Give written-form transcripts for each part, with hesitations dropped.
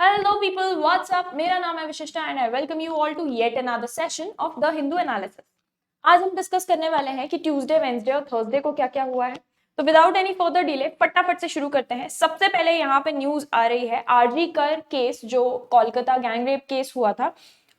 Hello people, what's up. मेरा नाम है Vishishta and I welcome you all to yet another session of the Hindu analysis. आज हम discuss करने वाले हैं कि ट्यूसडे, वेंसडे और थर्सडे को क्या क्या हुआ है। तो विदाउट एनी फर्दर डिले फटाफट से शुरू करते हैं। सबसे पहले यहाँ पे न्यूज आ रही है आरजी कर केस, जो कोलकाता गैंगरेप केस हुआ था,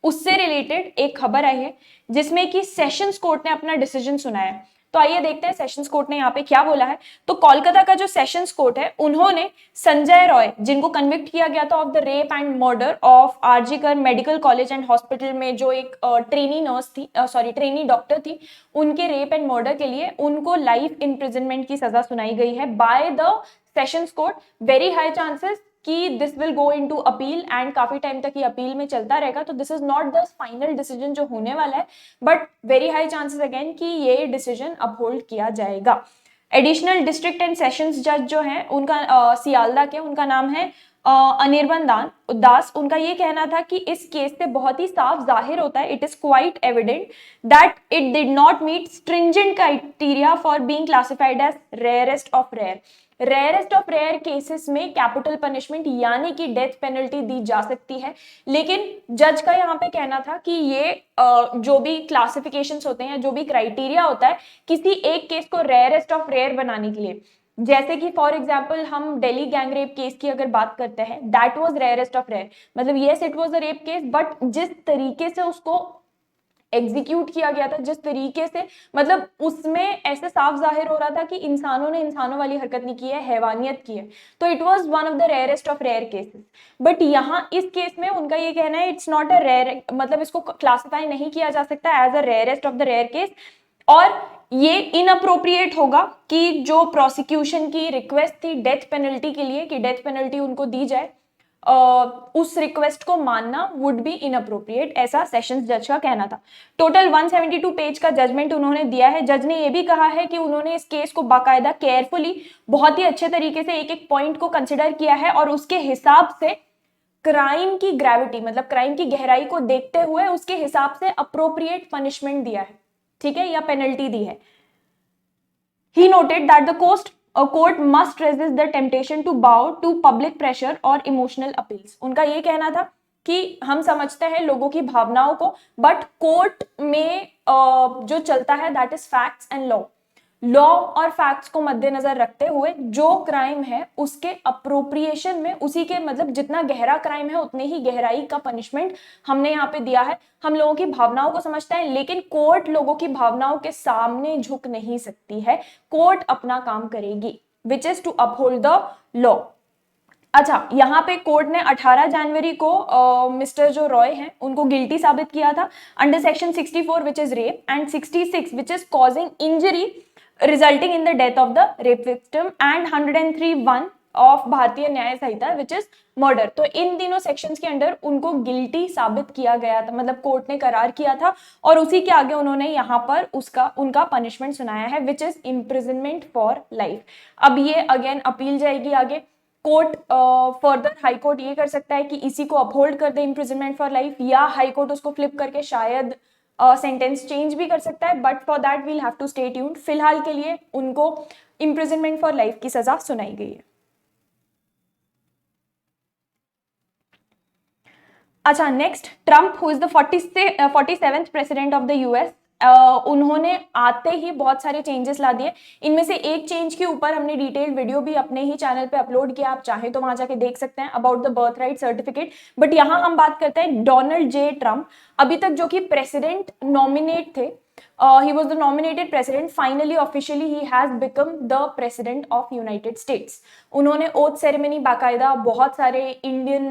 उससे रिलेटेड एक खबर आई है जिसमें कि सेशंस कोर्ट ने अपना डिसीजन सुनाया है। तो आइए देखते हैं सेशंस कोर्ट ने यहाँ पे क्या बोला है। तो कोलकाता का जो सेशंस कोर्ट है, उन्होंने संजय रॉय, जिनको कन्विक्ट किया गया था of the rape and murder of RG Kar medical college and hospital में, जो एक ट्रेनी नर्स थी, सॉरी ट्रेनी डॉक्टर थी, उनके रेप एंड मर्डर के लिए उनको लाइफ इम्प्रिजनमेंट की सजा सुनाई गई है by the sessions court. Very high chances कि this will go into appeal and काफी टाइम तक ये अपील में चलता रहेगा। तो this is not the final decision जो होने वाला है, but very high chances again कि ये डिसीजन अपहोल्ड किया जाएगा। एडिशनल डिस्ट्रिक्ट एंड सेशंस जज जो हैं उनका सियालदा के, उनका नाम है अनिर्बन दास। उनका ये कहना था कि इस केस से बहुत ही साफ जाहिर होता है, it is quite evident that it did not meet stringent criteria for being classified as rarest of rare. Rarest of rare cases में कैपिटल पनिशमेंट यानी कि डेथ पेनल्टी दी जा सकती है, लेकिन जज का यहाँ पे कहना था कि ये जो भी क्लासिफिकेशंस होते हैं, जो भी क्राइटेरिया होता है किसी एक केस को रेयरेस्ट ऑफ रेयर बनाने के लिए, जैसे कि फॉर एग्जांपल हम दिल्ली गैंगरेप केस की अगर बात करते हैं, that was rarest of rare. मतलब yes it was a rape case, but जिस तरीके से उसको एग्जीक्यूट किया गया था, जिस तरीके से, मतलब उसमें ऐसे साफ जाहिर हो रहा था कि इंसानों ने इंसानों वाली हरकत नहीं की है, हैवानियत की है। तो it was one of the rarest of rare cases. But यहाँ इस केस में उनका ये कहना है इट्स नॉट अ रेयर, मतलब इसको क्लासिफाई नहीं किया जा सकता as a rarest of the rare case. और ये इनअप्रोप्रिएट होगा कि जो प्रोसिक्यूशन की रिक्वेस्ट थी डेथ पेनल्टी के लिए, कि डेथ पेनल्टी उनको दी जाए, उस रिक्वेस्ट को मानना वुड बी इनअप्रोप्रिएट, ऐसा सेशंस जज का कहना था। टोटल 172 पेज का जजमेंट उन्होंने दिया है। जज ने यह भी कहा है कि उन्होंने इस केस को बाकायदा केयरफुली, बहुत ही अच्छे तरीके से एक एक पॉइंट को कंसिडर किया है और उसके हिसाब से क्राइम की ग्रेविटी, मतलब क्राइम की गहराई को देखते हुए उसके हिसाब से अप्रोप्रिएट पनिशमेंट दिया है, ठीक है, या पेनल्टी दी है। He noted that the court must resist the temptation to bow to public pressure और emotional appeals। उनका ये कहना था कि हम समझते हैं लोगों की भावनाओं को, बट कोर्ट में जो चलता है that is facts and law और फैक्ट्स को मद्देनजर रखते हुए जो क्राइम है उसके अप्रोप्रिएशन में, उसी के, मतलब जितना गहरा क्राइम है उतने ही गहराई का पनिशमेंट हमने यहाँ पे दिया है। हम लोगों की भावनाओं को समझते हैं, लेकिन कोर्ट लोगों की भावनाओं के सामने झुक नहीं सकती है। कोर्ट अपना काम करेगी, which is to uphold the law. अच्छा, यहाँ पे कोर्ट ने 18 जनवरी को मिस्टर जो रॉय हैं उनको गिल्टी साबित किया था under section 64 which is rape and 66 which is causing injury resulting in the death of the rape victim and 103(1) of भारतीय न्याय संहिता विच इज मर्डर। तो इन तीनों सेक्शंस के अंडर उनको गिल्टी साबित किया गया था, मतलब कोर्ट ने करार किया था, और उसी के आगे उन्होंने यहाँ पर उनका पनिशमेंट सुनाया है which is imprisonment for life. अब ये अगेन अपील जाएगी आगे कोर्ट, फर्दर हाई कोर्ट ये कर सकता है कि इसी को अपहोल्ड कर दे इम्प्रिजनमेंट फॉर लाइफ, या हाई कोर्ट उसको फ्लिप करके शायद सेंटेंस चेंज भी कर सकता है, but for that we'll have to stay tuned. फिलहाल के लिए उनको इम्प्रिजनमेंट फॉर लाइफ की सजा सुनाई गई है। अच्छा, next, Trump who is the 47th president of the US, उन्होंने आते ही बहुत सारे चेंजेस ला दिए। इनमें से एक चेंज के ऊपर हमने डिटेल्ड वीडियो भी अपने ही चैनल पे अपलोड किया, आप चाहें तो वहां जाके देख सकते हैं, about the birth right certificate. But यहाँ हम बात करते हैं डोनाल्ड जे ट्रम्प, अभी तक जो कि प्रेसिडेंट नॉमिनेट थे, he was the nominated president. Finally officially he has become the president of United States। उन्होंने ओथ सेरेमनी बाकायदा बहुत सारे इंडियन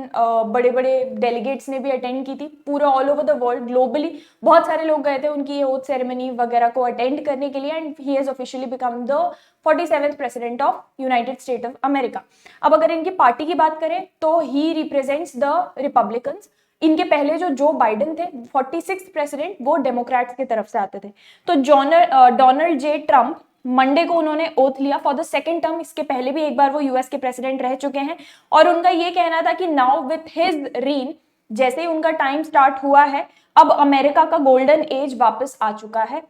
बड़े बड़े डेलीगेट्स ने भी अटेंड की थी, पूरा all over the world globally बहुत सारे लोग गए थे उनकी ये ओथ सेरेमनी वगैरह को अटेंड करने के लिए, and he has officially become the 47th president of United state of America. अब अगर इनकी पार्टी की बात करें तो ही रिप्रेजेंट्स द रिपब्लिकन्स। इनके पहले जो बाइडेन थे 46 प्रेसिडेंट, वो डेमोक्रेट्स की तरफ से आते थे। तो डोनाल्ड जे ट्रम्प मंडे को उन्होंने ओथ लिया फॉर द सेकंड टर्म। इसके पहले भी एक बार वो यूएस के प्रेसिडेंट रह चुके हैं, और उनका ये कहना था कि नाउ विथ हिज रीन, जैसे ही उनका टाइम स्टार्ट हुआ है, अब अमेरिका का गोल्डन एज वापस आ चुका है।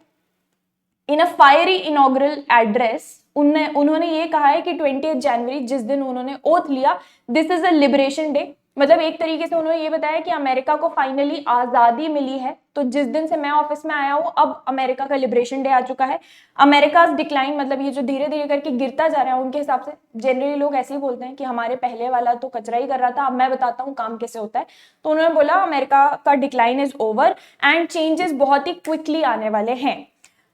इन अ फायरी इनॉग्रल एड्रेस उन्होंने ये कहा है कि 20 जनवरी, जिस दिन उन्होंने ओथ लिया, this is a liberation day. मतलब एक तरीके से उन्होंने ये बताया कि अमेरिका को फाइनली आजादी मिली है। तो जिस दिन से मैं ऑफिस में आया हूँ अब अमेरिका का लिबरेशन डे आ चुका है। अमेरिका डिक्लाइन, मतलब ये जो धीरे धीरे करके गिरता जा रहा है, उनके हिसाब से जनरली लोग ऐसे ही बोलते हैं कि हमारे पहले वाला तो कचरा ही कर रहा था, अब मैं बताता हूँ काम कैसे होता है। तो उन्होंने बोला अमेरिका का decline is over and changes बहुत ही क्विकली आने वाले हैं।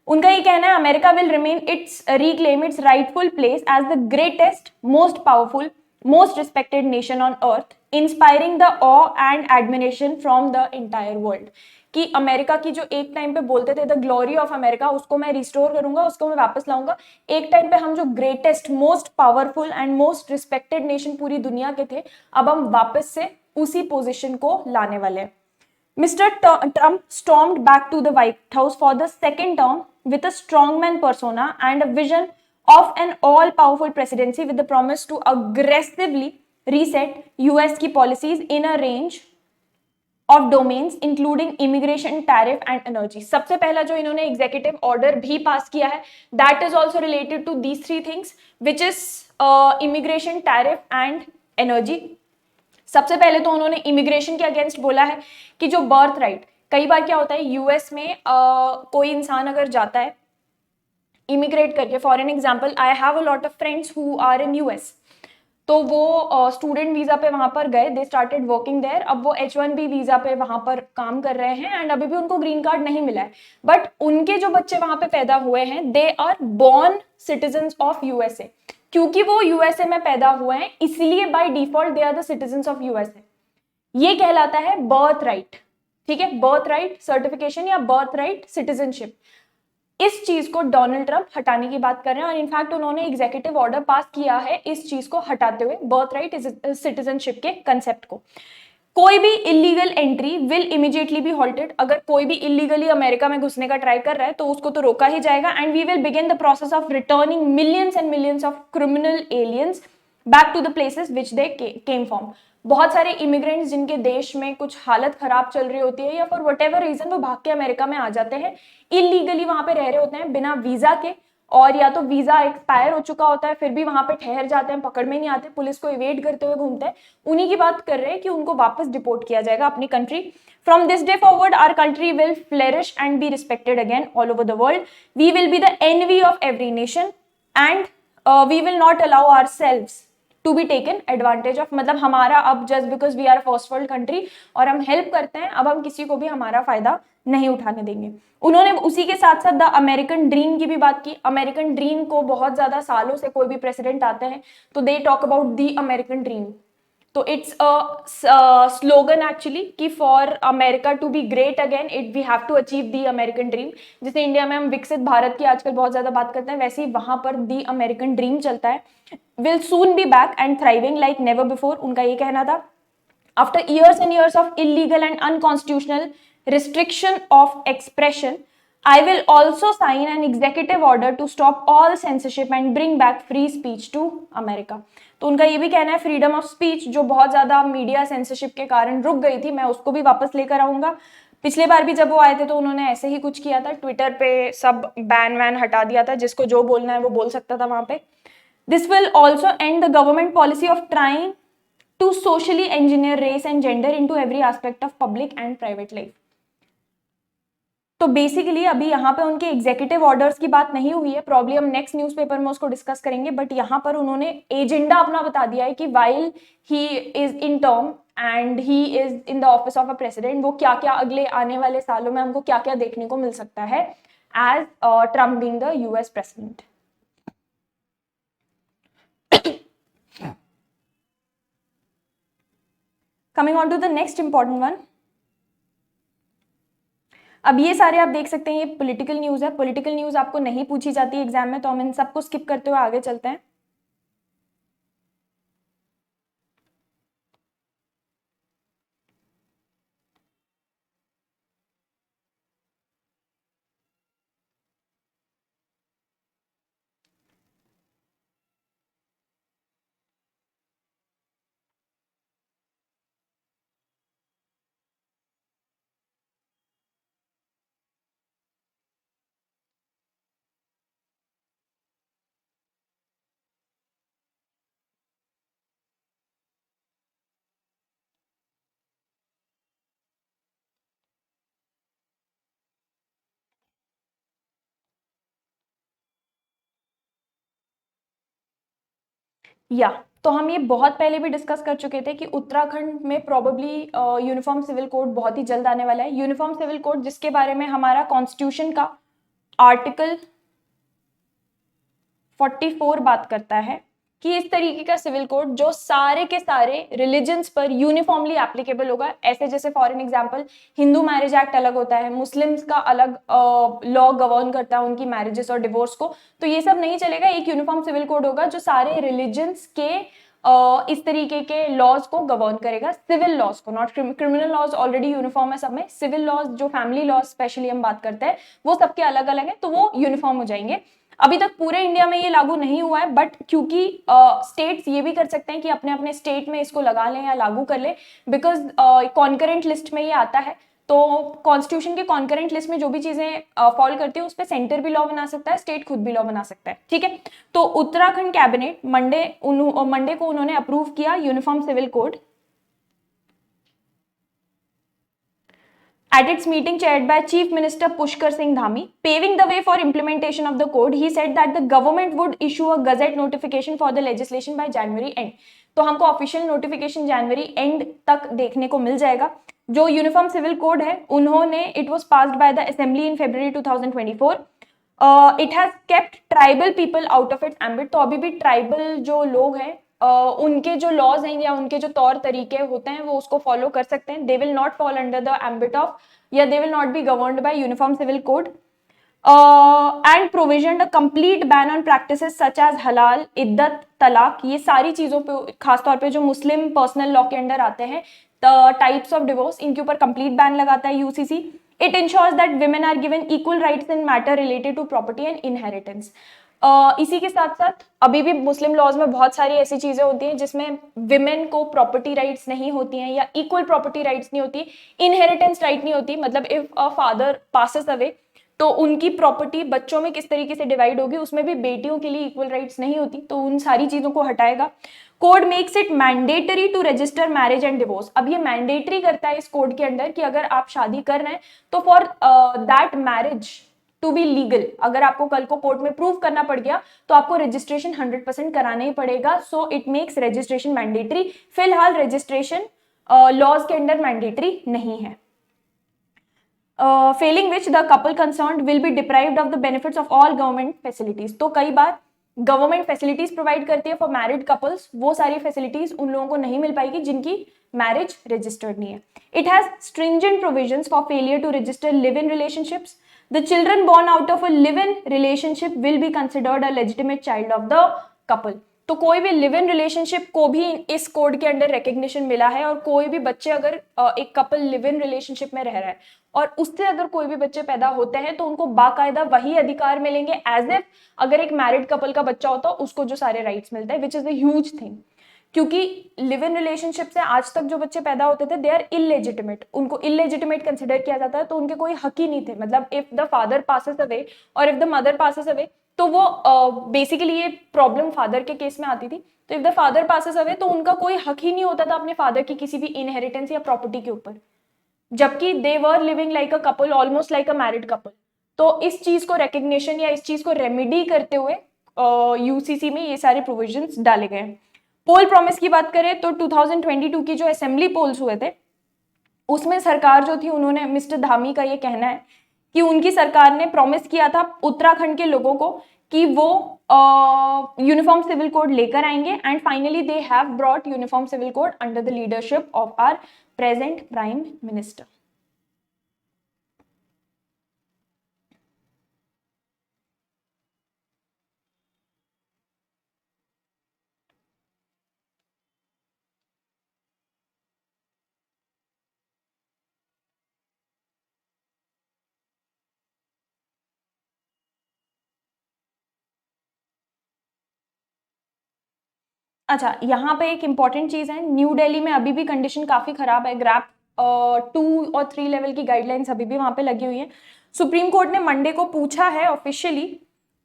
उनका ये कहना है America will remain its reclaim its rightful place as the greatest most powerful most respected nation on earth, inspiring the awe and admiration from the entire world। कि America की जो एक टाइम पे बोलते थे द ग्लोरी ऑफ अमेरिका, उसको मैं restore करूंगा, उसको मैं वापस लाऊंगा। एक टाइम पे हम जो greatest most powerful and most respected nation पूरी दुनिया के थे, अब हम वापस से उसी पोजिशन को लाने वाले हैं। Mr. Trump stormed back to the White House for the second term with a strongman persona and a vision of an all-powerful presidency with the promise to aggressively reset US की policies in a range of domains including immigration, tariff and energy। सबसे पहला जो इन्होंने executive order भी पास किया है that is also related to these three things which is immigration, tariff and energy। सबसे पहले तो उन्होंने इमिग्रेशन के अगेंस्ट बोला है कि जो बर्थ राइट, कई बार क्या होता है यूएस में कोई इंसान अगर जाता है इमिग्रेट करके, for an example I have a lot of friends who are in US, तो वो स्टूडेंट वीजा पे वहां पर गए, दे स्टार्टेड वर्किंग देयर, अब वो H1B वीजा पे वहां पर काम कर रहे हैं एंड अभी भी उनको ग्रीन कार्ड नहीं मिला है, बट उनके जो बच्चे वहां पे पैदा हुए हैं they are born citizens of USA. क्योंकि वो यूएसए में पैदा हुए हैं इसलिए by default they are the citizens of USA. ये कहलाता है बर्थ राइट। ठीक है, बर्थ राइट सर्टिफिकेशन या बर्थ राइट सिटीजनशिप। इस चीज को डोनाल्ड ट्रंप हटाने की बात कर रहे हैं और इनफैक्ट उन्होंने एग्जीक्यूटिव ऑर्डर पास किया है इस चीज को हटाते हुए, बर्थ राइट सिटीजनशिप के कंसेप्ट को। कोई भी illegal entry will immediately be halted. अगर कोई भी इलीगली अमेरिका में घुसने का ट्राई कर रहा है तो उसको तो रोका ही जाएगा and we will begin the process of returning millions and millions of criminal aliens back to the places which they came from. बहुत सारे इमिग्रेंट्स जिनके देश में कुछ हालत खराब चल रही होती है या फॉर वट एवर रीजन वो भाग के अमेरिका में आ जाते हैं, इलीगली वहां पे रह रहे होते हैं बिना वीजा के, और या तो वीजा एक्सपायर हो चुका होता है फिर भी वहां पे ठहर जाते हैं, पकड़ में नहीं आते, पुलिस को इवेड करते हुए घूमते हैं। उन्हीं की बात कर रहे हैं कि उनको वापस डिपोर्ट किया जाएगा अपनी country. From this day forward our country will flourish and be respected again all over the world. We will be the envy of every nation and we will not allow ourselves to be taken advantage of. मतलब हमारा अब just because we are first world country और हम help करते हैं, अब हम किसी को भी हमारा फायदा नहीं उठाने देंगे। उन्होंने उसी के साथ साथ द अमेरिकन ड्रीम की भी बात की। अमेरिकन ड्रीम को बहुत ज्यादा सालों से कोई भी प्रेसिडेंट आते हैं तो they talk about the American dream. तो इट्स अ स्लोगन एक्चुअली कि for America to be great again it we have to achieve the American dream. जैसे इंडिया में हम विकसित भारत की आजकल बहुत ज्यादा बात करते हैं, वैसे ही वहां पर दी अमेरिकन ड्रीम चलता है। Will soon be back and thriving like never before, उनका ये कहना था। After years and years of illegal and unconstitutional restriction of expression, I will also sign an executive order to stop all censorship and bring back free speech to America। तो उनका ये भी कहना है फ्रीडम ऑफ स्पीच जो बहुत ज्यादा media censorship के कारण रुक गई थी, मैं उसको भी वापस लेकर आऊंगा। पिछले बार भी जब वो आए थे तो उन्होंने ऐसे ही कुछ किया था, ट्विटर पे सब बैन वैन हटा दिया था, जिसको जो बोलना है वो बोल सकता था वहां पे। This will also and the government policy of trying to socially engineer race and gender into every aspect of public and private life। तो बेसिकली अभी यहाँ पे उनके एग्जीक्यूटिव ऑर्डर्स की बात नहीं हुई है, प्रॉब्ली हम नेक्स्ट न्यूज़पेपर में उसको डिस्कस करेंगे, बट यहाँ पर उन्होंने एजेंडा अपना बता दिया है कि while he is in term and he is in the office of a president, वो क्या क्या अगले आने वाले सालों में हमको क्या क्या देखने को मिल सकता है as Trump being the US president. Coming on to the next important one. अब ये सारे आप देख सकते हैं ये पॉलिटिकल न्यूज है, पॉलिटिकल न्यूज आपको नहीं पूछी जाती एग्जाम में, तो हम इन सबको स्किप करते हुए आगे चलते हैं। या तो हम ये बहुत पहले भी डिस्कस कर चुके थे कि उत्तराखंड में प्रोबेबली यूनिफॉर्म सिविल कोड बहुत ही जल्द आने वाला है। यूनिफॉर्म सिविल कोड जिसके बारे में हमारा कॉन्स्टिट्यूशन का आर्टिकल 44 बात करता है कि इस तरीके का सिविल कोड जो सारे के सारे रिलीजन्स पर यूनिफॉर्मली एप्लीकेबल होगा। ऐसे जैसे for an example Hindu marriage act अलग होता है, मुस्लिम्स का अलग लॉ गवर्न करता है उनकी मैरिजेस और डिवोर्स को, तो ये सब नहीं चलेगा। एक यूनिफॉर्म सिविल कोड होगा जो सारे रिलीजन्स के इस तरीके के लॉज को गवर्न करेगा, सिविल लॉज को, not criminal laws already uniform है सब में। सिविल लॉज जो फैमिली लॉज स्पेशली हम बात करते हैं वो सबके अलग अलग है, तो वो यूनिफॉर्म हो जाएंगे। अभी तक पूरे इंडिया में ये लागू नहीं हुआ है, बट क्योंकि स्टेट्स ये भी कर सकते हैं कि अपने अपने स्टेट में इसको लगा लें या लागू कर लें, बिकॉज कॉन्करेंट लिस्ट में ये आता है। तो कॉन्स्टिट्यूशन के कॉन्करेंट लिस्ट में जो भी चीजें फॉल करती है उस पर सेंटर भी लॉ बना सकता है, स्टेट खुद भी लॉ बना सकता है, ठीक है। तो उत्तराखंड कैबिनेट मंडे को उन्होंने अप्रूव किया uniform civil code at its meeting chaired by Chief Minister Pushkar Singh Dhami, paving the way for implementation of the code. He said that the government would issue a gazette notification for the legislation by January end. तो हमको official notification January and तक देखने को मिल जाएगा। जो uniform civil code है उन्होंने it was passed by the assembly in February 2024। It has kept tribal people out of its ambit. तो अभी भी ट्राइबल जो लोग हैं उनके जो लॉज हैं या उनके जो तौर तरीके होते हैं वो उसको फॉलो कर सकते हैं। They will not fall under the ambit of या they will not be governed by uniform civil code. And provision the complete ban on practices such as halal, iddat, तलाक, ये सारी चीजों पे खासतौर पे जो मुस्लिम पर्सनल लॉ के अंडर आते हैं, टाइप्स ऑफ डिवोर्स, इनके ऊपर कंप्लीट बैन लगाता है UCC. It ensures that women are given equal rights in matter related to property and inheritance. इसी के साथ साथ अभी भी मुस्लिम लॉज में बहुत सारी ऐसी चीजें होती हैं जिसमें विमेन को प्रॉपर्टी राइट्स नहीं होती हैं या इक्वल प्रॉपर्टी राइट्स नहीं होती, इनहेरिटेंस राइट नहीं होती। मतलब if a father passes away तो उनकी प्रॉपर्टी बच्चों में किस तरीके से डिवाइड होगी, उसमें भी बेटियों के लिए इक्वल राइट्स नहीं होती, तो उन सारी चीजों को हटाएगा। Code makes it mandatory to register marriage and divorce. अब ये मैंडेटरी करता है इस कोड के अंदर कि अगर आप शादी कर रहे हैं तो for that marriage to be legal, अगर आपको कल को कोर्ट में प्रूव करना पड़ गया तो आपको रजिस्ट्रेशन 100% कराना ही पड़ेगा। So it makes registration mandatory. फिलहाल रजिस्ट्रेशन लॉज के अंडर मैंडेटरी नहीं है। Fehling which the couple concerned will be deprived of the benefits of all government facilities. तो कई बार गवर्नमेंट फैसिलिटीज प्रोवाइड करती है फॉर मैरिड कपल्स, वो सारी फैसिलिटीज उन लोगों को नहीं मिल पाएगी जिनकी मैरिज रजिस्टर्ड नहीं है। It has stringent provisions for failure to register live in relationships. The children born out of a live-in relationship will be considered a legitimate child of the couple. तो कोई भी लिव इन रिलेशनशिप को भी इस code के under recognition मिला है, और कोई भी बच्चे अगर एक कपल लिव इन रिलेशनशिप में रह रहा है और उससे अगर कोई भी बच्चे पैदा होते हैं तो उनको बाकायदा वही अधिकार मिलेंगे एज इफ अगर एक मैरिड कपल का बच्चा होता है उसको जो सारे राइट्स मिलते हैं, which is a huge thing. क्योंकि लिव इन रिलेशनशिप से आज तक जो बच्चे पैदा होते थे दे आर इलेजिटिमेट, उनको इलेजिटिमेट कंसिडर किया जाता है, तो उनके कोई हक ही नहीं थे। मतलब if the father passes away और if the mother passes away, तो वो बेसिकली ये प्रॉब्लम फादर के केस में आती थी। तो if the father passes away तो उनका कोई हक ही नहीं होता था अपने फादर की किसी भी इनहेरिटेंस या प्रॉपर्टी के ऊपर, जबकि they were living like a couple, almost like a married couple. तो इस चीज को रिकग्निशन या इस चीज को रेमेडी करते हुए यूसीसी में ये सारे प्रोविजंस डाले गए हैं। पोल प्रॉमिस की बात करें तो 2022 की जो असेंबली पोल्स हुए थे उसमें सरकार जो थी, उन्होंने, मिस्टर धामी का ये कहना है कि उनकी सरकार ने प्रॉमिस किया था उत्तराखंड के लोगों को कि वो यूनिफॉर्म सिविल कोड लेकर आएंगे, and finally they have brought uniform civil code under the leadership of our present prime minister. अच्छा, यहाँ पे एक इंपॉर्टेंट चीज है, न्यू दिल्ली में अभी भी कंडीशन काफी खराब है। ग्रैप 2 और 3 लेवल की गाइडलाइंस अभी भी वहां पे लगी हुई है। सुप्रीम कोर्ट ने मंडे को पूछा है ऑफिशियली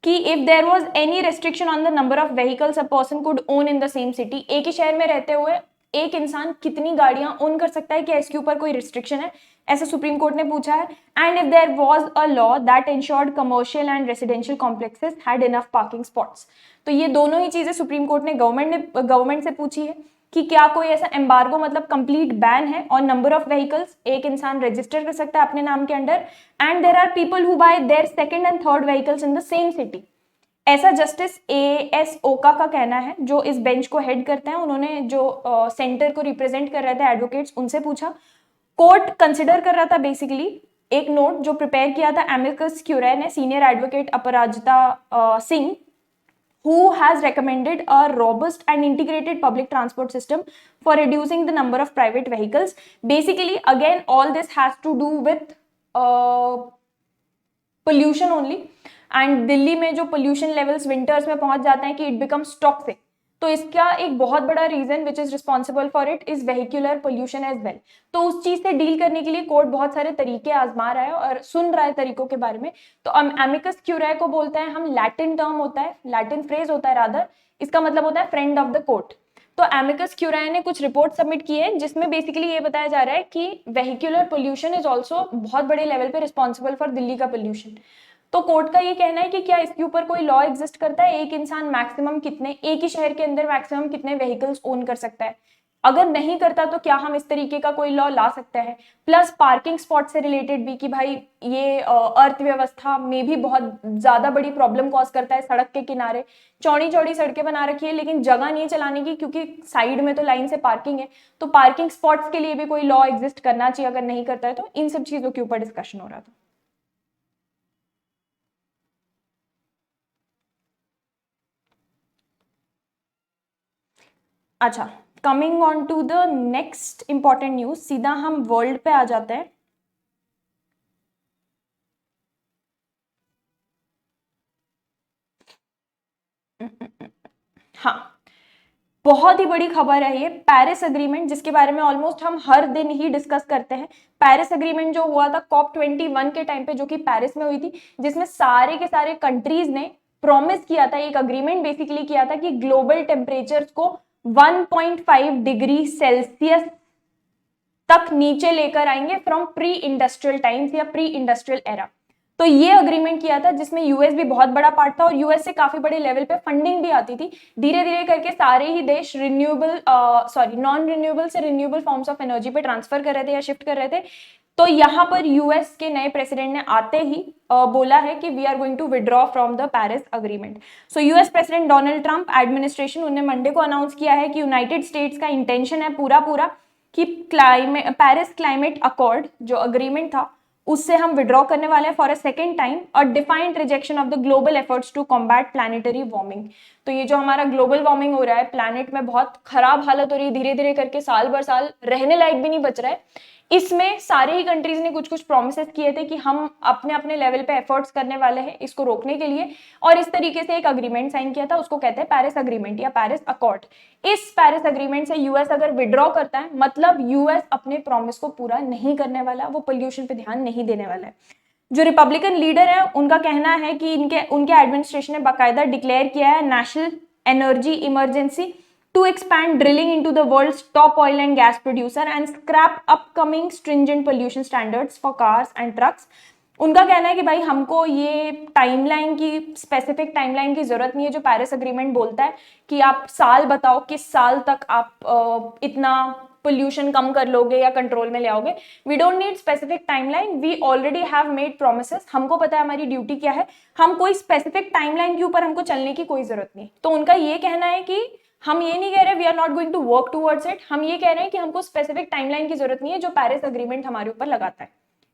कि if there was any restriction on the number of vehicles a person could own in the same city, एक ही शहर में रहते हुए एक इंसान कितनी गाड़ियां ओन कर सकता है, क्या इसके ऊपर कोई रिस्ट्रिक्शन है, ऐसा सुप्रीम कोर्ट ने पूछा है। And if there was a law that ensured commercial and residential complexes had enough parking spots. तो ये दोनों ही चीजें सुप्रीम कोर्ट ने गवर्नमेंट से पूछी है कि क्या कोई ऐसा एम्बार्गो मतलब कंप्लीट बैन है और नंबर ऑफ व्हीकल्स एक इंसान रजिस्टर कर सकता है अपने नाम के under, and there are people who buy their second and third vehicles in the same city. ऐसा जस्टिस A.S. ओका का कहना है, जो इस बेंच को हेड करते हैं। उन्होंने जो सेंटर को रिप्रेजेंट कर रहे थे एडवोकेट्स, उनसे पूछा। कोर्ट कंसिडर कर रहा था बेसिकली एक नोट जो प्रिपेयर किया था एमिकस क्यूरे ने, senior advocate Aparajita Singh, who has recommended a robust and integrated public transport system for reducing the number of private vehicles. Basically, again, all this has to do with pollution only. And Delhi में जो pollution levels winters में पहुंच जाते हैं कि it becomes toxic, तो इसका एक बहुत बड़ा reason which is responsible for it is vehicular pollution as well. तो उस चीज से डील करने के लिए कोर्ट बहुत सारे तरीके आजमा रहा है और सुन रहा है तरीकों के बारे में। तो एमिकस क्यूरे को बोलते हैं हम, लैटिन टर्म होता है, लैटिन फ्रेज होता है रादर, इसका मतलब होता है फ्रेंड ऑफ द कोर्ट। तो एमिकस क्यूरे ने कुछ रिपोर्ट सबमिट की है जिसमें बेसिकली ये बताया जा रहा है कि वेहिकुलर पोल्यूशन इज ऑल्सो बहुत बड़े लेवल पे रिस्पॉन्सिबल फॉर दिल्ली का पोल्यूशन। तो कोर्ट का ये कहना है कि क्या इसके ऊपर कोई लॉ एग्जिस्ट करता है, एक इंसान मैक्सिमम कितने, एक ही शहर के अंदर मैक्सिमम कितने व्हीकल्स ओन कर सकता है। अगर नहीं करता तो क्या हम इस तरीके का कोई लॉ ला सकते हैं। प्लस पार्किंग स्पॉट से रिलेटेड भी कि भाई ये अर्थव्यवस्था में भी बहुत ज्यादा बड़ी प्रॉब्लम कॉज करता है। सड़क के किनारे चौड़ी चौड़ी सड़कें बना रखी है लेकिन जगह नहीं चलाने की, क्योंकि साइड में तो लाइन से पार्किंग है। तो पार्किंग स्पॉट्स के लिए भी कोई लॉ एग्जिस्ट करना चाहिए, अगर नहीं करता है तो। इन सब चीजों के ऊपर डिस्कशन हो रहा था। अच्छा, coming on to the next important news, सीधा हम वर्ल्ड पे आ जाते हैं। हाँ, बहुत ही बड़ी खबर है ये, पेरिस अग्रीमेंट, जिसके बारे में ऑलमोस्ट हम हर दिन ही डिस्कस करते हैं। पेरिस अग्रीमेंट जो हुआ था COP21 के टाइम पे, जो कि पेरिस में हुई थी, जिसमें सारे के सारे कंट्रीज ने प्रॉमिस किया था, एक अग्रीमेंट बेसिकली किया था कि ग्लोबल टेम्परेचर को 1.5 डिग्री सेल्सियस तक नीचे लेकर आएंगे फ्रॉम प्री इंडस्ट्रियल टाइम्स या प्री इंडस्ट्रियल एरा। तो ये अग्रीमेंट किया था जिसमें यूएस भी बहुत बड़ा पार्ट था और यूएस से काफी बड़े लेवल पे फंडिंग भी आती थी। धीरे धीरे करके सारे ही देश नॉन रिन्यूएबल से रिन्यूएबल फॉर्म्स ऑफ एनर्जी पे ट्रांसफर कर रहे थे या शिफ्ट कर रहे थे। तो यहाँ पर यूएस के नए प्रेसिडेंट ने आते ही बोला है कि we are going to withdraw from the Paris agreement. So US president Donald Trump administration, उन्होंने मंडे को अनाउंस किया है कि यूनाइटेड स्टेट्स का इंटेंशन है पूरा कि पेरिस क्लाइमेट अकॉर्ड जो अग्रीमेंट था उससे हम विड्रॉ करने वाले हैं फॉर अ सेकेंड टाइम, और defined rejection of the global efforts to combat planetary warming. तो ये जो हमारा ग्लोबल वार्मिंग हो रहा है, प्लैनेट में बहुत खराब हालत हो रही है, धीरे धीरे करके साल भर साल रहने लायक भी नहीं बच रहा है। इसमें सारे ही कंट्रीज ने कुछ कुछ प्रोमिसेस किए थे कि हम अपने अपने लेवल पे एफर्ट्स करने वाले हैं इसको रोकने के लिए, और इस तरीके से एक अग्रीमेंट साइन किया था, उसको कहते हैं पेरिस अग्रीमेंट या पेरिस अकॉर्ड। इस पेरिस अग्रीमेंट से यूएस अगर विड्रॉ करता है, मतलब यूएस अपने प्रॉमिस को पूरा नहीं करने वाला, वो पोल्यूशन पे ध्यान नहीं देने वाला है। जो रिपब्लिकन लीडर है उनका कहना है कि उनके एडमिनिस्ट्रेशन ने बाकायदा डिक्लेयर किया है national energy emergency to expand drilling into the world's top oil and gas producer and scrap upcoming stringent pollution standards for cars and trucks. उनका कहना है कि भाई हमको ये टाइमलाइन की, स्पेसिफिक टाइमलाइन की जरूरत नहीं है जो पेरिस अग्रीमेंट बोलता है कि आप साल बताओ किस साल तक आप इतना पोल्यूशन कम कर लोगे या कंट्रोल में ले आओगे। We don't need specific timeline, we already have made promises, हमको पता है हमारी ड्यूटी क्या है, हम कोई स्पेसिफिक टाइमलाइन के ऊपर हमको चलने की कोई जरूरत नहीं। तो उनका ये कहना है कि हम ये नहीं कह रहे we are not going to work towards it, हम ये कह रहे हैं कि हमको स्पेसिफिक टाइमलाइन की जरूरत नहीं है जो पेरिस अग्रीमेंट हमारे ऊपर लगाता है।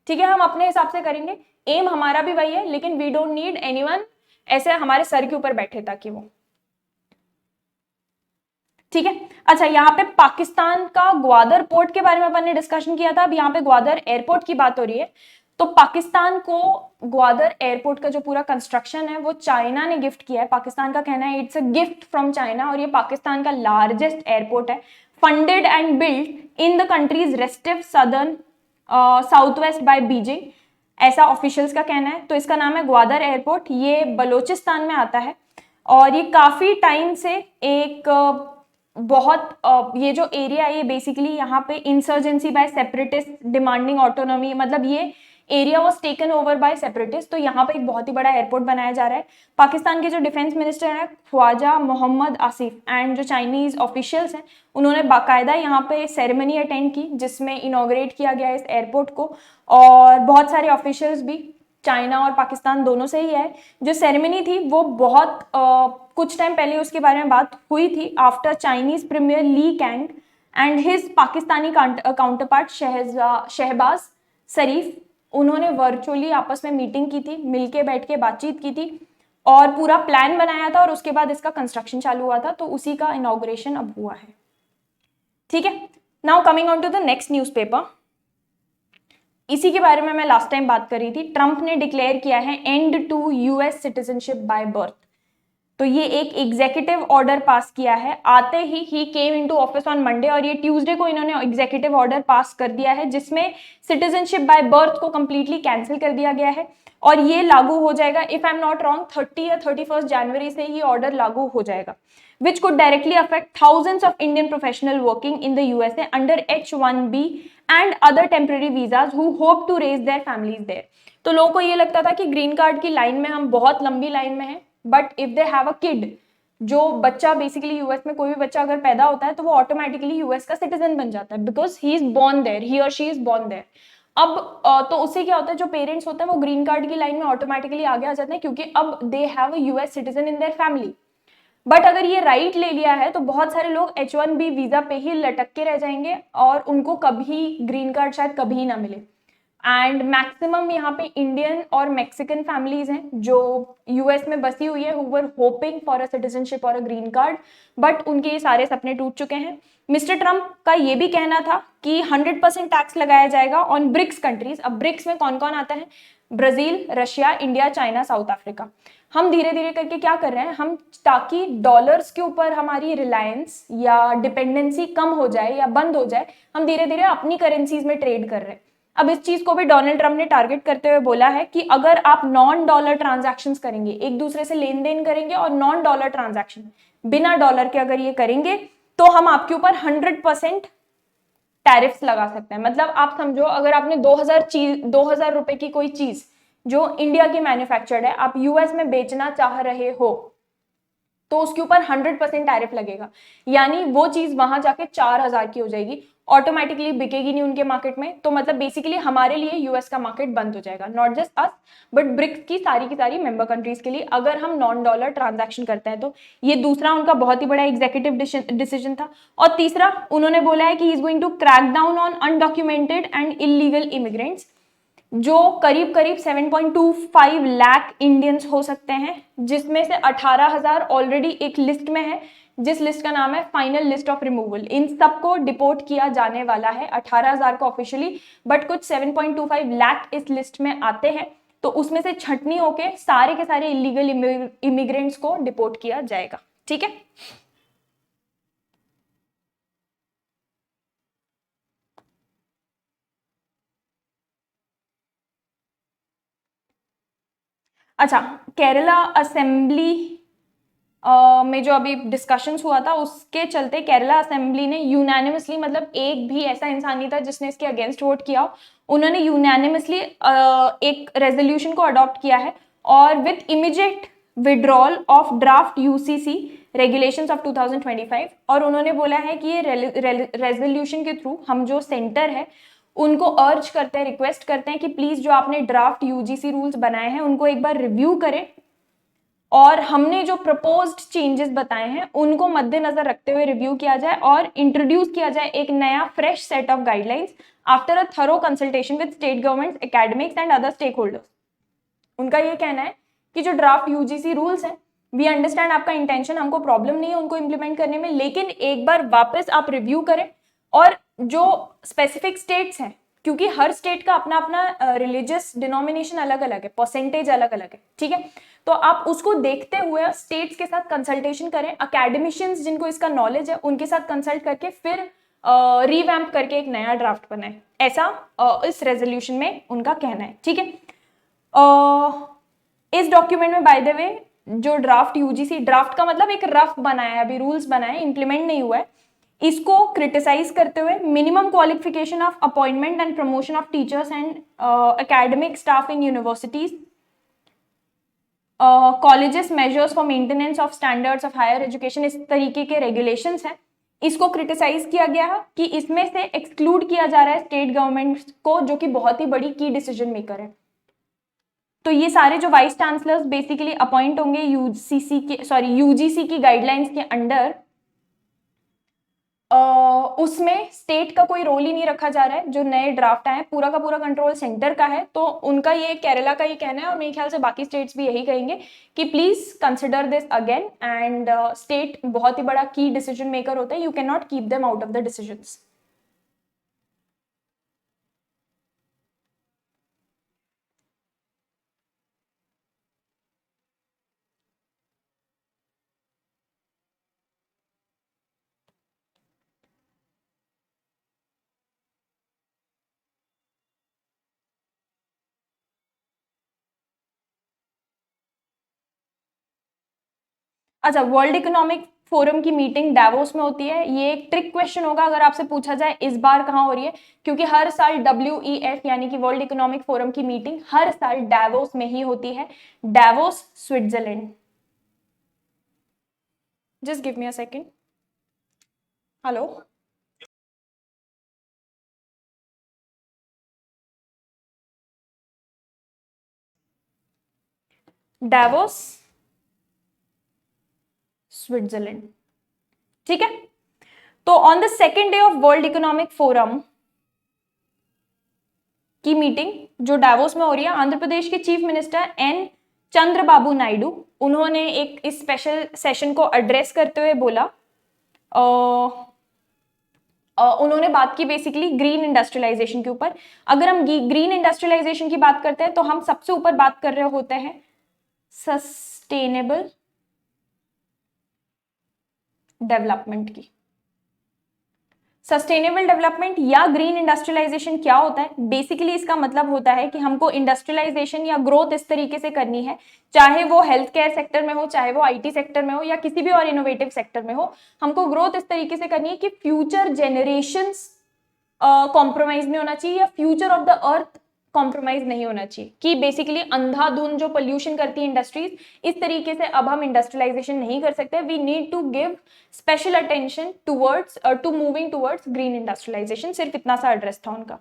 ठीक है, हम अपने हिसाब से करेंगे, एम हमारा भी वही है, लेकिन वी डोंट नीड एनीवन ऐसे हमारे सर के ऊपर बैठे ताकि वो। ठीक है, अच्छा, यहाँ पे पाकिस्तान का ग्वादर पोर्ट के बारे में अपन ने डिस्कशन किया था, अब यहाँ पे ग्वादर एयरपोर्ट की बात हो रही है। तो पाकिस्तान को ग्वादर एयरपोर्ट का जो पूरा कंस्ट्रक्शन है वो चाइना ने गिफ्ट किया है। पाकिस्तान का कहना है it's a gift from China, और ये पाकिस्तान का लार्जेस्ट एयरपोर्ट है, funded and built in the country's restive southern south west by Beijing, ऐसा ऑफिशियल्स का कहना है। तो इसका नाम है ग्वादर एयरपोर्ट, ये बलोचिस्तान में आता है और ये काफी टाइम से एक बहुत ये जो एरिया है ये बेसिकली यहाँ पे insurgency by separatist demanding autonomy, मतलब ये area was taken over by separatist. तो यहाँ पे एक बहुत ही बड़ा एयरपोर्ट बनाया जा रहा है। पाकिस्तान के जो डिफेंस मिनिस्टर हैं ख्वाजा मोहम्मद आसिफ एंड जो चाइनीज ऑफिशियल्स हैं उन्होंने बाकायदा यहाँ पे सेरेमनी अटेंड की जिसमें इनॉग्रेट किया गया इस एयरपोर्ट को, और बहुत सारे ऑफिशियल्स भी चाइना और पाकिस्तान दोनों से ही है। जो सेरेमनी थी वो बहुत कुछ टाइम पहले उसके बारे में बात हुई थी after Chinese premier Li Qiang and his Pakistani counterpart Shehbaz Sharif, उन्होंने वर्चुअली आपस में मीटिंग की थी, मिलके बैठ के बातचीत की थी और पूरा प्लान बनाया था और उसके बाद इसका कंस्ट्रक्शन चालू हुआ था। तो उसी का इनॉग्रेशन अब हुआ है। ठीक है, now coming on to the next newspaper. इसी के बारे में मैं लास्ट टाइम बात कर रही थी। ट्रंप ने डिक्लेयर किया है end to US citizenship by birth. तो ये एक एग्जीक्यूटिव ऑर्डर पास किया है आते ही came into office on Monday, और ये ट्यूसडे को इन्होंने एग्जीक्यूटिव ऑर्डर पास कर दिया है जिसमें सिटीजनशिप बाय बर्थ को कंप्लीटली कैंसिल कर दिया गया है और ये लागू हो जाएगा, if I am not wrong 30 या 31 जनवरी से ये ऑर्डर लागू हो जाएगा, which could directly affect thousands of Indian professionals working in the USA under H-1B and other temporary visas who hope to raise their families there। तो लोगों को ये लगता था कि ग्रीन कार्ड की लाइन में हम बहुत लंबी लाइन में हैं, but if they have a kid, जो बच्चा बेसिकली यूएस में कोई भी बच्चा अगर पैदा होता है तो वो ऑटोमेटिकली यूएस का सिटीजन बन जाता है because he is born there, he और शी इज बोर्न देयर। अब तो उससे क्या होता है, जो पेरेंट्स होते हैं वो ग्रीन कार्ड की लाइन में ऑटोमेटिकली आगे आ जाते हैं क्योंकि अब दे have a US citizen in their family. But अगर ये राइट ले लिया है तो बहुत सारे लोग H-1B वीजा पे ही लटक के रह जाएंगे और उनको कभी ग्रीन कार्ड शायद कभी ना मिले। एंड मैक्सिमम यहाँ पे इंडियन और मैक्सिकन फैमिलीज हैं जो यूएस में बसी हुई है, who were hoping for a citizenship और अ ग्रीन कार्ड, बट उनके ये सारे सपने टूट चुके हैं। मिस्टर ट्रंप का ये भी कहना था कि 100% टैक्स लगाया जाएगा ऑन ब्रिक्स कंट्रीज। अब ब्रिक्स में कौन कौन आता है? Brazil, Russia, India, China, south Africa. हम धीरे धीरे करके क्या कर रहे हैं, हम ताकि डॉलर्स के ऊपर हमारी रिलायंस या डिपेंडेंसी कम हो जाए या बंद हो जाए, हम धीरे धीरे अपनी करेंसीज में ट्रेड कर रहे हैं। अब इस चीज को भी डोनाल्ड ट्रंप ने टारगेट करते हुए बोला है कि अगर आप नॉन डॉलर ट्रांजैक्शंस करेंगे, एक दूसरे से लेन देन करेंगे और नॉन डॉलर ट्रांजैक्शन बिना डॉलर के अगर ये करेंगे तो हम आपके ऊपर 100% टैरिफ्स लगा सकते हैं। मतलब आप समझो, अगर आपने 2000 रुपए की कोई चीज जो इंडिया की मैन्युफैक्चर्ड है आप यूएस में बेचना चाह रहे हो तो उसके ऊपर 100% टैरिफ लगेगा, यानी वो चीज वहां जाके 4000 की हो जाएगी, ऑटोमेटिकली बिकेगी नहीं उनके मार्केट में। तो मतलब बेसिकली हमारे लिए यूएस का मार्केट बंद हो जाएगा, not just us but BRICS की सारी मेंबर कंट्रीज के लिए, अगर हम नॉन डॉलर ट्रांजैक्शन करते हैं तो। ये दूसरा उनका बहुत ही बड़ा एग्जीक्यूटिव डिसीजन था। और तीसरा उन्होंने बोला है कि he is going to crack down on undocumented and illegal immigrants, जो करीब 7.25 लाख इंडियंस हो सकते हैं, जिसमें से 18,000 ऑलरेडी एक लिस्ट में है जिस लिस्ट का नाम है फाइनल लिस्ट ऑफ रिमूवल। इन सबको डिपोर्ट किया जाने वाला है, 18,000 को ऑफिशियली, बट कुछ 7.25 लाख इस लिस्ट में आते हैं, तो उसमें से छंटनी होके सारे के सारे इलीगल इमिग्रेंट्स को डिपोर्ट किया जाएगा। ठीक है, अच्छा, केरला असेंबली में जो अभी डिस्कशंस हुआ था उसके चलते केरला असेंबली ने यूनानिमसली, मतलब एक भी ऐसा इंसान नहीं था जिसने इसके अगेंस्ट वोट किया हो, उन्होंने यूनानिमसली एक रेजोल्यूशन को अडॉप्ट किया है और with immediate withdrawal of draft UCC regulations of 2025। और उन्होंने बोला है कि ये रेजोल्यूशन के थ्रू हम जो सेंटर है उनको अर्ज करते हैं, रिक्वेस्ट करते हैं कि प्लीज जो आपने ड्राफ्ट यूजीसी रूल्स बनाए हैं उनको एक बार रिव्यू करें और हमने जो प्रपोज्ड चेंजेस बताए हैं उनको मद्देनजर रखते हुए रिव्यू किया जाए और इंट्रोड्यूस किया जाए एक नया fresh set of guidelines after a thorough consultation with state governments, academics and other stakeholders. उनका ये कहना है कि जो ड्राफ्ट यूजीसी रूल्स हैं, वी अंडरस्टैंड आपका इंटेंशन, हमको प्रॉब्लम नहीं है उनको इंप्लीमेंट करने में, लेकिन एक बार वापस आप रिव्यू करें और जो स्पेसिफिक स्टेट्स हैं, क्योंकि हर स्टेट का अपना अपना रिलीजियस डिनोमिनेशन अलग अलग है, परसेंटेज अलग अलग है, ठीक है, तो आप उसको देखते हुए स्टेट्स के साथ कंसल्टेशन करें, अकेडमिशियंस जिनको इसका नॉलेज है उनके साथ कंसल्ट करके फिर रिवैम्प करके एक नया ड्राफ्ट बनाए, ऐसा इस रेजोल्यूशन में उनका कहना है। ठीक है, इस डॉक्यूमेंट में बाय द वे जो ड्राफ्ट यूजीसी, ड्राफ्ट का मतलब एक रफ बनाया है, अभी रूल्स बनाए, इंप्लीमेंट नहीं हुआ है, इसको क्रिटिसाइज करते हुए minimum qualification of appointment and promotion of teachers and academic staff in universities, colleges measures for maintenance of standards of higher education, इस तरीके के रेगुलेशंस हैं, इसको क्रिटिसाइज किया गया है कि इसमें से एक्सक्लूड किया जा रहा है स्टेट गवर्नमेंट को, जो कि बहुत ही बड़ी की डिसीजन मेकर है। तो ये सारे जो वाइस चांसलर्स बेसिकली अपॉइंट होंगे यूजीसी की गाइडलाइंस के अंडर, उसमें स्टेट का कोई रोल ही नहीं रखा जा रहा है। जो नए ड्राफ्ट आए पूरा का पूरा कंट्रोल सेंटर का है, तो उनका ये केरला का ये कहना है और मेरे ख्याल से बाकी स्टेट्स भी यही कहेंगे कि please consider this again, and state बहुत ही बड़ा की डिसीजन मेकर होता है, you can not keep them out of the decisions. अच्छा, वर्ल्ड इकोनॉमिक फोरम की मीटिंग डावोस में होती है। ये एक ट्रिक क्वेश्चन होगा अगर आपसे पूछा जाए इस बार कहाँ हो रही है, क्योंकि हर साल WEF यानी कि वर्ल्ड इकोनॉमिक फोरम की मीटिंग हर साल डावोस में ही होती है, Davos Switzerland. Just give me a second. Hello, Davos Switzerland, ठीक है। तो on the second day of world economic forum की मीटिंग जो डावोस में हो रही है, आंध्र प्रदेश के chief minister N Chandrababu Naidu, उन्होंने एक इस स्पेशल सेशन को एड्रेस करते हुए बोला, उन्होंने बात की बेसिकली ग्रीन इंडस्ट्रियलाइजेशन के ऊपर। अगर हम ग्रीन इंडस्ट्रियलाइजेशन की बात करते हैं तो हम सबसे ऊपर बात कर रहे होते हैं सस्टेनेबल डेवलपमेंट की। सस्टेनेबल डेवलपमेंट या ग्रीन इंडस्ट्रियलाइजेशन क्या होता है? बेसिकली इसका मतलब होता है कि हमको इंडस्ट्रियलाइजेशन या ग्रोथ इस तरीके से करनी है, चाहे वो हेल्थ केयर सेक्टर में हो, चाहे वो IT सेक्टर में हो, या किसी भी और इनोवेटिव सेक्टर में हो, हमको ग्रोथ इस तरीके से करनी है कि फ्यूचर जेनरेशंस कॉम्प्रोमाइज नहीं होना चाहिए, या future of the earth compromise नहीं होना चाहिए, कि बेसिकली अंधाधुंध जो पोल्यूशन करती है इंडस्ट्रीज, इस तरीके से अब हम इंडस्ट्रियलाइजेशन नहीं कर सकते। We need to give special attention towards to moving towards green industrialisation. सिर्फ इतना सा एड्रेस था उनका।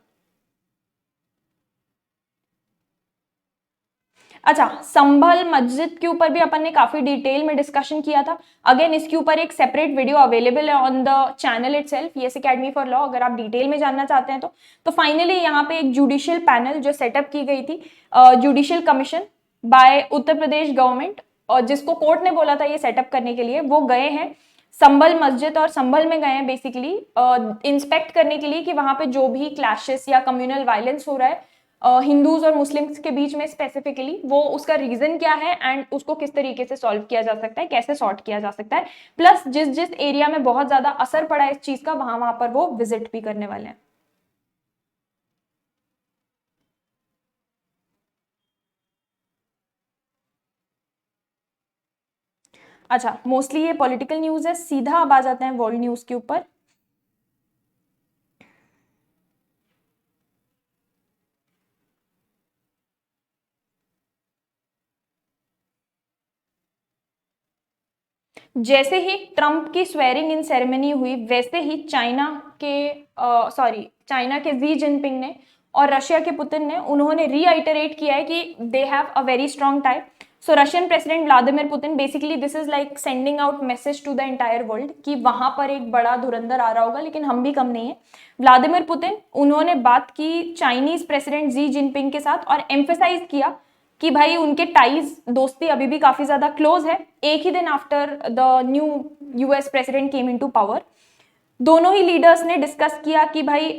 अच्छा, संभल मस्जिद के ऊपर भी अपन ने काफी डिटेल में डिस्कशन किया था। अगेन इसके ऊपर एक सेपरेट वीडियो अवेलेबल है on the channel itself, yes academy for law, अगर आप डिटेल में जानना चाहते हैं तो फाइनली यहाँ पे एक जुडिशियल पैनल जो सेटअप की गई थी, judicial commission by Uttar Pradesh government, और जिसको कोर्ट ने बोला था ये सेटअप करने के लिए, वो गए हैं संभल मस्जिद, और संभल में गए हैं बेसिकली इंस्पेक्ट करने के लिए कि वहां पे जो भी क्लैशेस या कम्युनल वायलेंस हो रहा है हिंदूज और मुस्लिम्स के बीच में स्पेसिफिकली, वो उसका रीजन क्या है एंड उसको किस तरीके से सॉल्व किया जा सकता है, कैसे सॉर्ट किया जा सकता है। प्लस जिस जिस एरिया में बहुत ज्यादा असर पड़ा है इस चीज का, वहां पर वो विजिट भी करने वाले हैं। अच्छा, मोस्टली ये पॉलिटिकल न्यूज है, सीधा अब आ जाते हैं वर्ल्ड न्यूज के ऊपर। जैसे ही ट्रंप की स्वेरिंग इन सेरेमनी हुई, वैसे ही चाइना के जी जिनपिंग ने और रशिया के पुतिन ने, उन्होंने रीआइटरेट किया है कि they have a very strong tie. So Russian president Vladimir Putin, basically this is like sending out message to the entire world कि वहां पर एक बड़ा धुरंधर आ रहा होगा, लेकिन हम भी कम नहीं है। व्लादिमीर पुतिन, उन्होंने बात की चाइनीज प्रेसिडेंट जी जिनपिंग के साथ और एम्फेसाइज किया कि भाई उनके टाइज, दोस्ती अभी भी काफी ज्यादा क्लोज है। एक ही दिन after the new US president came into power, दोनों ही लीडर्स ने डिस्कस किया कि भाई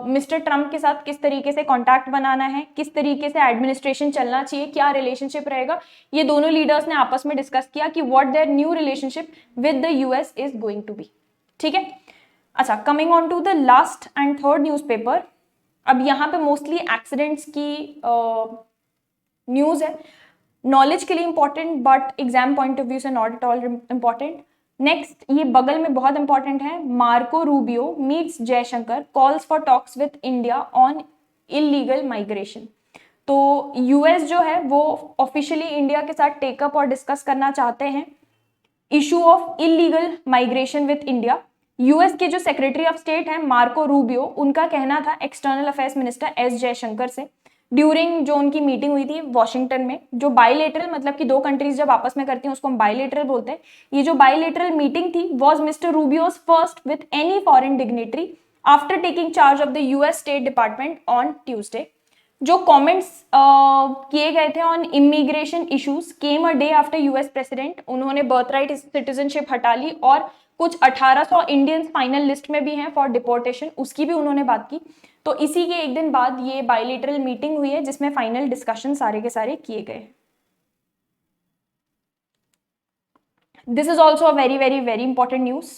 मिस्टर ट्रंप के साथ किस तरीके से कांटेक्ट बनाना है, किस तरीके से एडमिनिस्ट्रेशन चलना चाहिए, क्या रिलेशनशिप रहेगा। ये दोनों लीडर्स ने आपस में डिस्कस किया कि what their new relationship with the US is going to be. ठीक है। अच्छा, coming on to the last and third newspaper. अब यहाँ पे मोस्टली एक्सीडेंट्स की न्यूज है। नॉलेज के लिए important but exam point of view से not at all important. Next, ये बगल में बहुत इंपॉर्टेंट है, Marco Rubio meets Jaishankar, calls for talks with India on illegal migration. तो यूएस जो है वो ऑफिशियली इंडिया के साथ टेकअप और डिस्कस करना चाहते हैं issue of illegal migration with India. US के जो सेक्रेटरी ऑफ स्टेट हैं मार्को रूबियो, उनका कहना था external affairs minister S Jaishankar से ड्यूरिंग जो उनकी मीटिंग हुई थी वॉशिंगटन में, जो बायलेटरल मतलब कि दो कंट्रीज जब आपस में करती हैं उसको हम बायलेटरल बोलते हैं। ये जो बायलेटरल मीटिंग थी was mister Rubio's first with any foreign dignitary after taking charge of the US state department on Tuesday. जो कमेंट्स किए गए थे on immigration issues came a day after US president, उन्होंने बर्थराइट सिटीजनशिप हटा ली और कुछ 1800 इंडियंस फाइनल लिस्ट में भी हैं फॉर डिपोर्टेशन, उसकी भी उन्होंने बात की। तो इसी के एक दिन बाद ये बायलेटरल मीटिंग हुई है जिसमें फाइनल डिस्कशन सारे के सारे किए गए। This is also a very very very important news.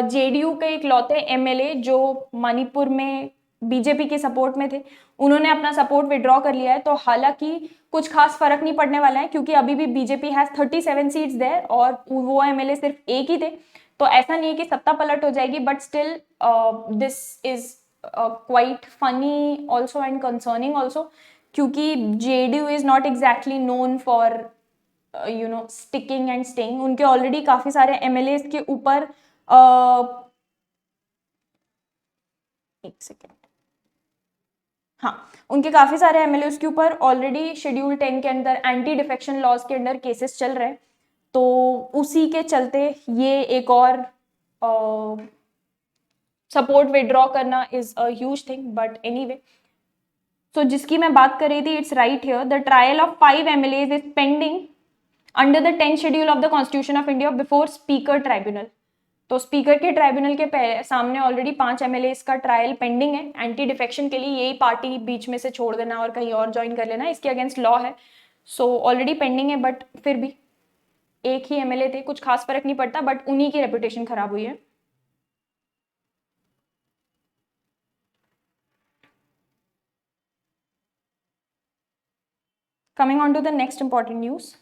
JDU के इकलौते एमएलए जो मणिपुर में बीजेपी के सपोर्ट में थे, उन्होंने अपना सपोर्ट विड्रॉ कर लिया है। तो हालांकि कुछ खास फर्क नहीं पड़ने वाला है क्योंकि अभी भी बीजेपी हैज 37 सीट्स देयर और वो एमएलए सिर्फ एक ही थे, तो ऐसा नहीं है कि सत्ता पलट हो जाएगी, but still this is quite funny also and concerning also, क्योंकि JDU is not exactly known for sticking and staying. उनके ऑलरेडी काफी सारे एमएलए के ऊपर एक सेकेंड, हाँ, उनके काफी सारे एमएलए के ऊपर ऑलरेडी शेड्यूल 10 के अंदर एंटी डिफेक्शन लॉज के अंदर केसेस चल रहे हैं, तो उसी के चलते ये एक और सपोर्ट विड्रॉ करना is a huge thing, but anyway. तो जिसकी मैं बात कर रही थी, it's right here, the trial of 5 MLAs is pending under the 10th schedule of the constitution of India before speaker tribunal. तो स्पीकर के ट्राइब्यूनल के सामने ऑलरेडी 5 एमएलए का ट्रायल पेंडिंग है एंटी डिफेक्शन के लिए, यही पार्टी बीच में से छोड़ देना और कहीं और ज्वाइन कर लेना, इसके अगेंस्ट लॉ है। सो ऑलरेडी पेंडिंग है, बट फिर भी एक ही एमएलए थे, कुछ खास फर्क नहीं पड़ता, बट उन्हीं की रेपुटेशन खराब हुई है। Coming on to the next important news.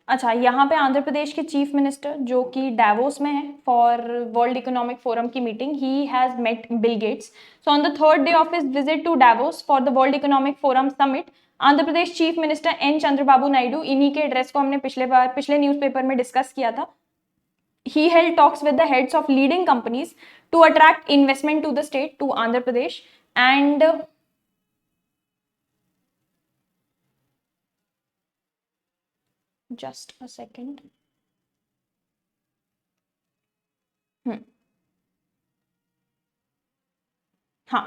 अच्छा, यहाँ पे आंध्र प्रदेश के चीफ मिनिस्टर जो कि डावोस में है फॉर वर्ल्ड इकोनॉमिक फोरम की meeting, he has met Bill Gates. So on the 3rd day of his visit to Davos for the world economic forum summit, Andhra Pradesh chief minister N Chandrababu Naidu, इन्हीं के address को हमने पिछले newspaper में discuss किया था। He held talks with the heads of leading companies to attract investment to the state, to Andhra Pradesh, and just a second. हाँ,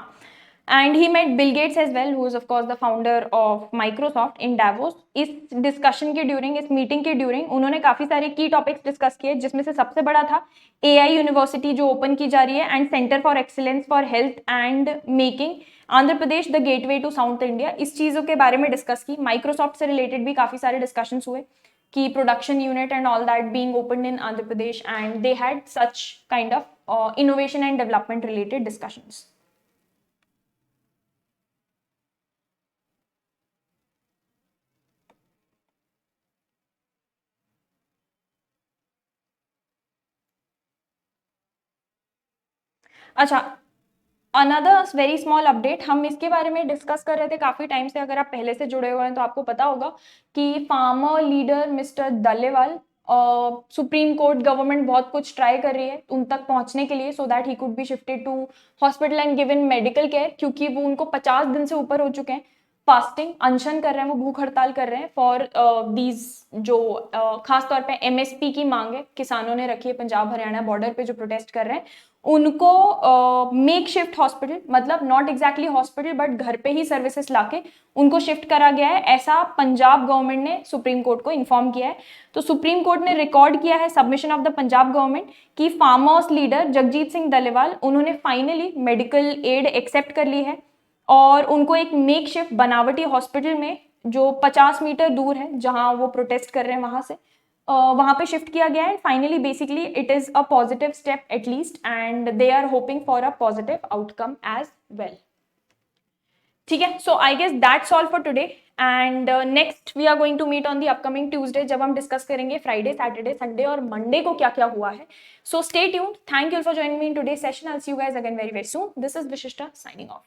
and he met Bill Gates as well, who is of course the founder of Microsoft in Davos. इस discussion के during, इस meeting के during उन्होंने काफी सारे की topics discuss किए, जिसमें से सबसे बड़ा था AI यूनिवर्सिटी जो ओपन की जा रही है and centre for excellence for health and making Andhra Pradesh the gateway to south India. इस चीजों के बारे में डिस्कस की। माइक्रोसॉफ्ट से रिलेटेड भी काफी सारे डिस्कशन हुए कि production unit and all that being opened in Andhra Pradesh, and they had such kind of innovation and development related discussions. अच्छा, अनदर वेरी स्मॉल अपडेट, हम इसके बारे में डिस्कस कर रहे थे काफी टाइम से। अगर आप पहले से जुड़े हुए हैं तो आपको पता होगा कि farmer leader mister Dallewal, supreme court government बहुत कुछ ट्राई कर रही है उन तक पहुंचने के लिए, so that he could be shifted to hospital and given medical care, क्योंकि वो उनको 50 दिन से ऊपर हो चुके हैं फास्टिंग, अनशन कर रहे हैं, वो भूख हड़ताल कर रहे हैं फॉर दीज जो खास तौर पे एमएसपी की मांग है किसानों ने रखी है पंजाब हरियाणा बॉर्डर पे जो प्रोटेस्ट कर रहे हैं उनको मेक शिफ्ट हॉस्पिटल, मतलब नॉट एग्जैक्टली हॉस्पिटल बट घर पे ही सर्विसेज लाके उनको शिफ्ट करा गया है, ऐसा पंजाब गवर्नमेंट ने सुप्रीम कोर्ट को इन्फॉर्म किया है। तो सुप्रीम कोर्ट ने रिकॉर्ड किया है submission of the Punjab government की फार्मर्स लीडर जगजीत सिंह डलेवाल, उन्होंने फाइनली मेडिकल एड एक्सेप्ट कर ली है और उनको एक मेकशिफ्ट बनावटी हॉस्पिटल में जो 50 मीटर दूर है जहां वो प्रोटेस्ट कर रहे हैं वहां से वहां पे शिफ्ट किया गया है. Finally basically it is a positive step at least and they are hoping for a positive outcome as well. ठीक है, so I guess that's all for today and next we are going to meet on the upcoming Tuesday जब हम discuss करेंगे Friday, Saturday, Sunday और Monday को क्या क्या हुआ है. So stay tuned. Thank you for joining me in today session. I will C you guys again very very soon. This is विशिष्टा साइनिंग ऑफ.